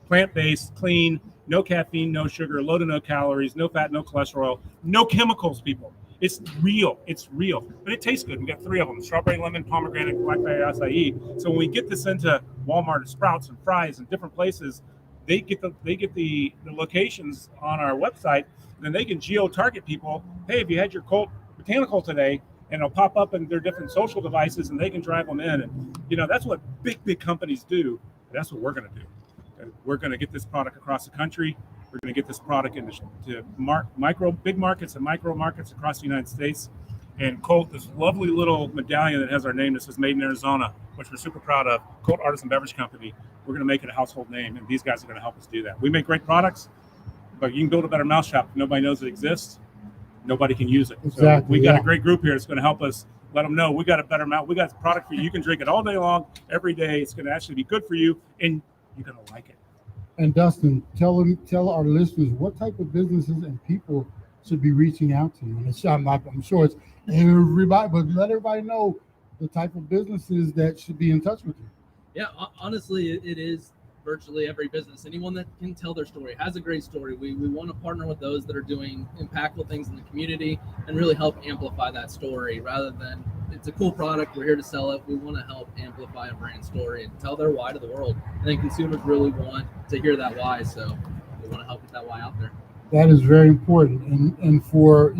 plant-based, clean, no caffeine, no sugar, low to no calories, no fat, no cholesterol, no chemicals, people. It's real. But it tastes good. We got 3 of them: strawberry, lemon, pomegranate, blackberry, acai. So when we get this into Walmart and Sprouts and Fry's and different places, they get the locations on our website, and then they can geo-target people. Hey, have you had your Colt Botanical today? And it'll pop up in their different social devices, and they can drive them in. And that's what big companies do. That's what we're going to do. We're going to get this product across the country. We're going to get this product into big markets and micro markets across the United States. And Colt, this lovely little medallion that has our name that says Made in Arizona, which we're super proud of, Colt Artisan Beverage Company, we're going to make it a household name, and these guys are going to help us do that. We make great products, but you can build a better mousetrap if nobody knows it exists. Nobody can use it. Exactly, so we got a great group here that's going to help us let them know we got a better mouth. We got a product for you. You can drink it all day long, every day. It's going to actually be good for you, and you're going to like it. And Dustin, tell our listeners what type of businesses and people should be reaching out to you. And I'm sure it's everybody, but let everybody know the type of businesses that should be in touch with you. Yeah, honestly, it is virtually every business. Anyone that can tell their story, has a great story. We want to partner with those that are doing impactful things in the community and really help amplify that story rather than it's a cool product, we're here to sell it. We want to help amplify a brand story and tell their why to the world. I think consumers really want to hear that why, so we want to help get that why out there. That is very important. And for,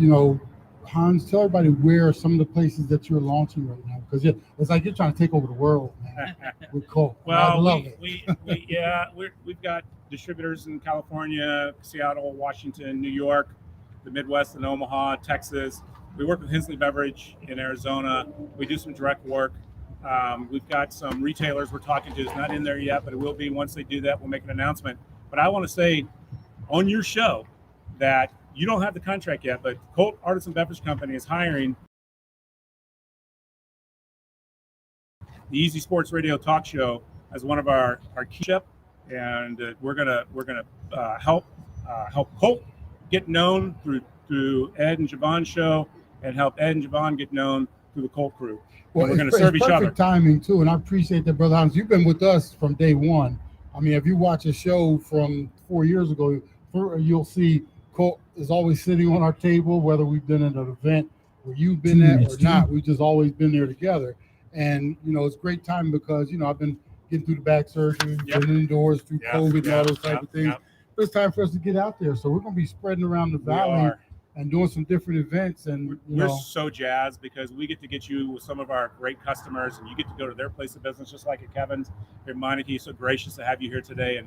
Hans, tell everybody where are some of the places that you're launching right now, because it's like you're trying to take over the world, man. With Colt. Well, I love it. We've got distributors in California, Seattle, Washington, New York, the Midwest, and Omaha, Texas. We work with Hensley Beverage in Arizona. We do some direct work. We've got some retailers we're talking to. It's not in there yet, but it will be. Once they do that, we'll make an announcement. But I want to say on your show that you don't have the contract yet, but Colt Artisan Beverage Company is hiring the Easy Sports Radio talk show as one of our key ship, and we're gonna help Colt get known through Ed and Javon's show, and help Ed and Javon get known through the Colt crew. Well, we're going to serve each other. Perfect timing too, and I appreciate that, Brother Hans. You've been with us from day one. I mean, if you watch a show from 4 years ago, you'll see Colt is always sitting on our table, whether we've been at an event where you've been at or not. We've just always been there together. And, it's great time because, I've been getting through the back surgery, been indoors through COVID and all those type of things. But it's time for us to get out there. So we're going to be spreading around the valley and doing some different events. And we're so jazzed because we get to get you with some of our great customers, and you get to go to their place of business, just like at Kevin's. Here, Meineke, so gracious to have you here today,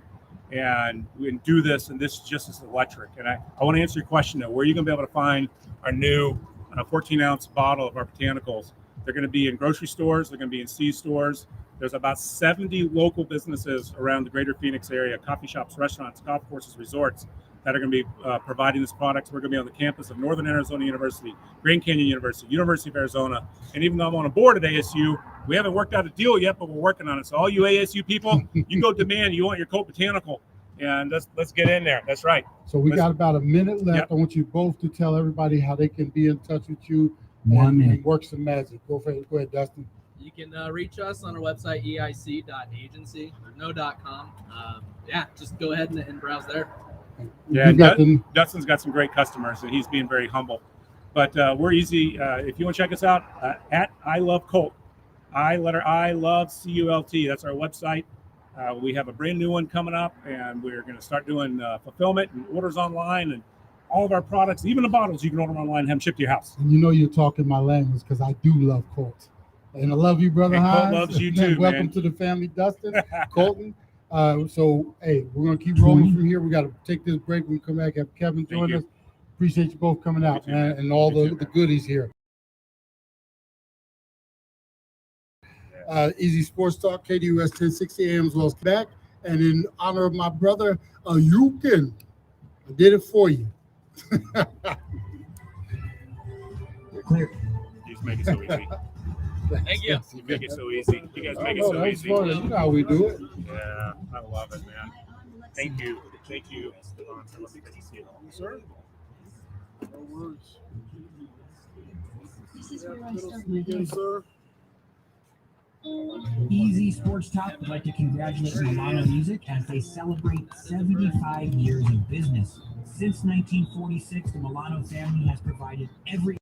and we can do this, and this just is electric. And I want to answer your question though. Where are you going to be able to find our new 14-ounce bottle of our botanicals? They're going to be in grocery stores. They're going to be in C stores. There's about 70 local businesses around the greater Phoenix area, coffee shops, restaurants, golf courses, resorts, that are going to be providing this product. We're going to be on the campus of Northern Arizona University, Grand Canyon University, University of Arizona. And even though I'm on a board at ASU, we haven't worked out a deal yet, but we're working on it. So all you ASU people, you go demand, you want your Colt Botanical, and let's get in there. That's right. So we got about a minute left. Yep. I want you both to tell everybody how they can be in touch with you and work some magic. Go ahead, Dustin. You can reach us on our website, eic.agency, no .com. Just go ahead and browse there. Yeah, Dustin's got some great customers, and he's being very humble. But we're easy. If you want to check us out, at I Love Colt, I love CULT. That's our website. We have a brand new one coming up, and we're going to start doing fulfillment and orders online, and all of our products, even the bottles, you can order online and have them shipped to your house. And you know you're talking my language because I do love Colt. And I love you, Brother Hines. Colt loves you too, Welcome man. to the family, Dustin, Colton. So, hey, we're going to keep rolling from here. We got to take this break. When we come back, have Kevin join us. Appreciate you both coming out, too, man, and all the goodies here. Easy Sports Talk, KDUS 1060 AM as well as back. And in honor of my brother, Yukin, I did it for you. Clear. You just make it so easy. Thank you. You make it so easy. You guys make it so easy. Fun. You know how we do it. Yeah, I love it, man. Thank you. Thank you. Sir? No words. This is where I start my Weekend, day. sir. Easy Sports Talk would like to congratulate Milano Music as they celebrate 75 years in business. Since 1946, the Milano family has provided every